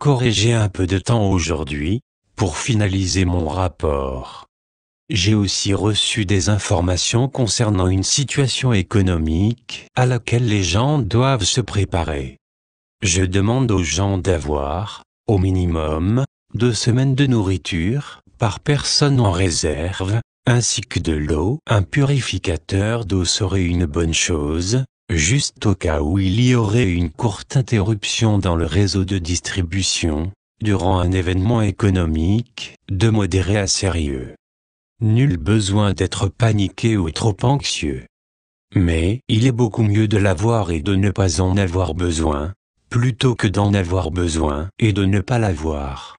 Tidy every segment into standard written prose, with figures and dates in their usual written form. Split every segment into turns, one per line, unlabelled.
Corée, j'ai un peu de temps aujourd'hui pour finaliser mon rapport. J'ai aussi reçu des informations concernant une situation économique à laquelle les gens doivent se préparer. Je demande aux gens d'avoir, au minimum, 2 semaines de nourriture par personne en réserve, ainsi que de l'eau. Un purificateur d'eau serait une bonne chose, juste au cas où il y aurait une courte interruption dans le réseau de distribution, durant un événement économique, de modéré à sérieux. Nul besoin d'être paniqué ou trop anxieux. Mais il est beaucoup mieux de l'avoir et de ne pas en avoir besoin, plutôt que d'en avoir besoin et de ne pas l'avoir.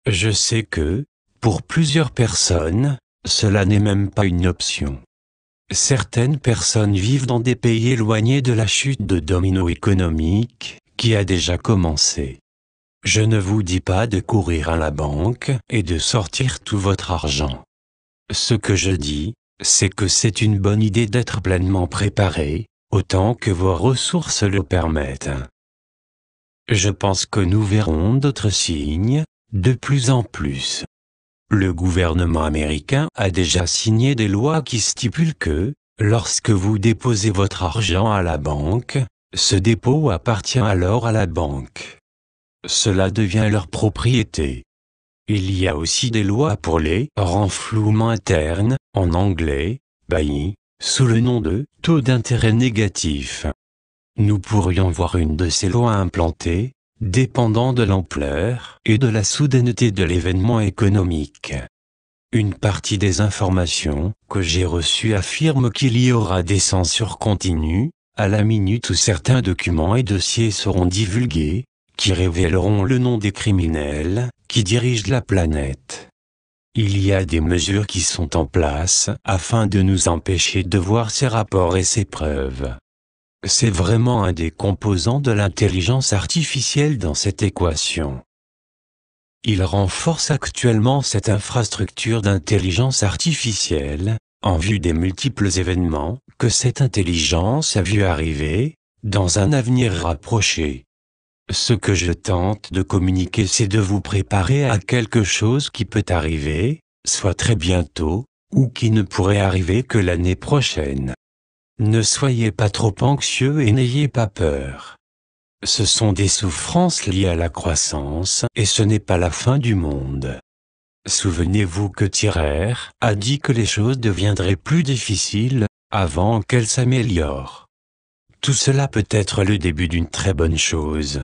Je sais que, pour plusieurs personnes, cela n'est même pas une option. Certaines personnes vivent dans des pays éloignés de la chute de domino économique, qui a déjà commencé. Je ne vous dis pas de courir à la banque et de sortir tout votre argent. Ce que je dis, c'est que c'est une bonne idée d'être pleinement préparé, autant que vos ressources le permettent. Je pense que nous verrons d'autres signes, de plus en plus. Le gouvernement américain a déjà signé des lois qui stipulent que, lorsque vous déposez votre argent à la banque, ce dépôt appartient alors à la banque. Cela devient leur propriété. Il y a aussi des lois pour les renflouements internes, en anglais, BAI, sous le nom de taux d'intérêt négatif. Nous pourrions voir une de ces lois implantées, dépendant de l'ampleur et de la soudaineté de l'événement économique. Une partie des informations que j'ai reçues affirme qu'il y aura des censures continues, à la minute où certains documents et dossiers seront divulgués, qui révéleront le nom des criminels qui dirigent la planète. Il y a des mesures qui sont en place afin de nous empêcher de voir ces rapports et ces preuves. C'est vraiment un des composants de l'intelligence artificielle dans cette équation. Il renforce actuellement cette infrastructure d'intelligence artificielle, en vue des multiples événements que cette intelligence a vu arriver, dans un avenir rapproché. Ce que je tente de communiquer, c'est de vous préparer à quelque chose qui peut arriver, soit très bientôt, ou qui ne pourrait arriver que l'année prochaine. Ne soyez pas trop anxieux et n'ayez pas peur. Ce sont des souffrances liées à la croissance et ce n'est pas la fin du monde. Souvenez-vous que Thierry a dit que les choses deviendraient plus difficiles avant qu'elles s'améliorent. Tout cela peut être le début d'une très bonne chose.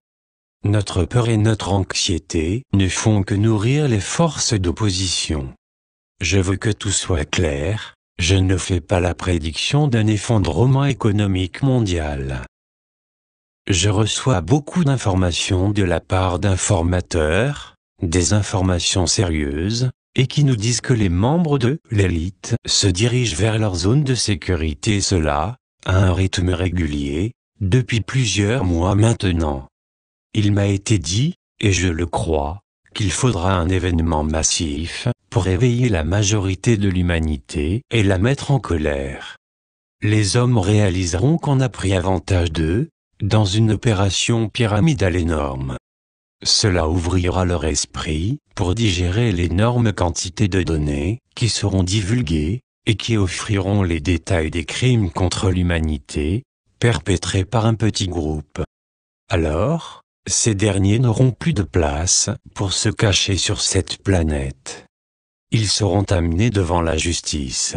Notre peur et notre anxiété ne font que nourrir les forces d'opposition. Je veux que tout soit clair, je ne fais pas la prédiction d'un effondrement économique mondial. Je reçois beaucoup d'informations de la part d'informateurs, des informations sérieuses, et qui nous disent que les membres de l'élite se dirigent vers leur zone de sécurité, et cela, à un rythme régulier, depuis plusieurs mois maintenant. Il m'a été dit, et je le crois, qu'il faudra un événement massif pour réveiller la majorité de l'humanité et la mettre en colère. Les hommes réaliseront qu'on a pris avantage d'eux, dans une opération pyramidale énorme. Cela ouvrira leur esprit pour digérer l'énorme quantité de données qui seront divulguées et qui offriront les détails des crimes contre l'humanité, perpétrés par un petit groupe. Alors, ces derniers n'auront plus de place pour se cacher sur cette planète. Ils seront amenés devant la justice.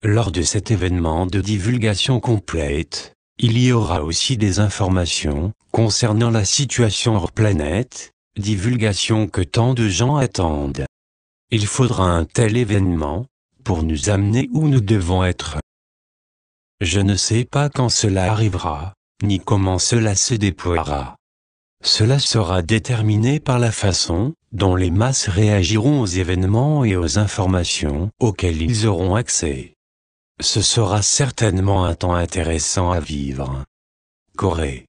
Lors de cet événement de divulgation complète, il y aura aussi des informations concernant la situation hors planète, divulgation que tant de gens attendent. Il faudra un tel événement pour nous amener où nous devons être. Je ne sais pas quand cela arrivera, ni comment cela se déploiera. Cela sera déterminé par la façon dont les masses réagiront aux événements et aux informations auxquelles ils auront accès. Ce sera certainement un temps intéressant à vivre. Corée.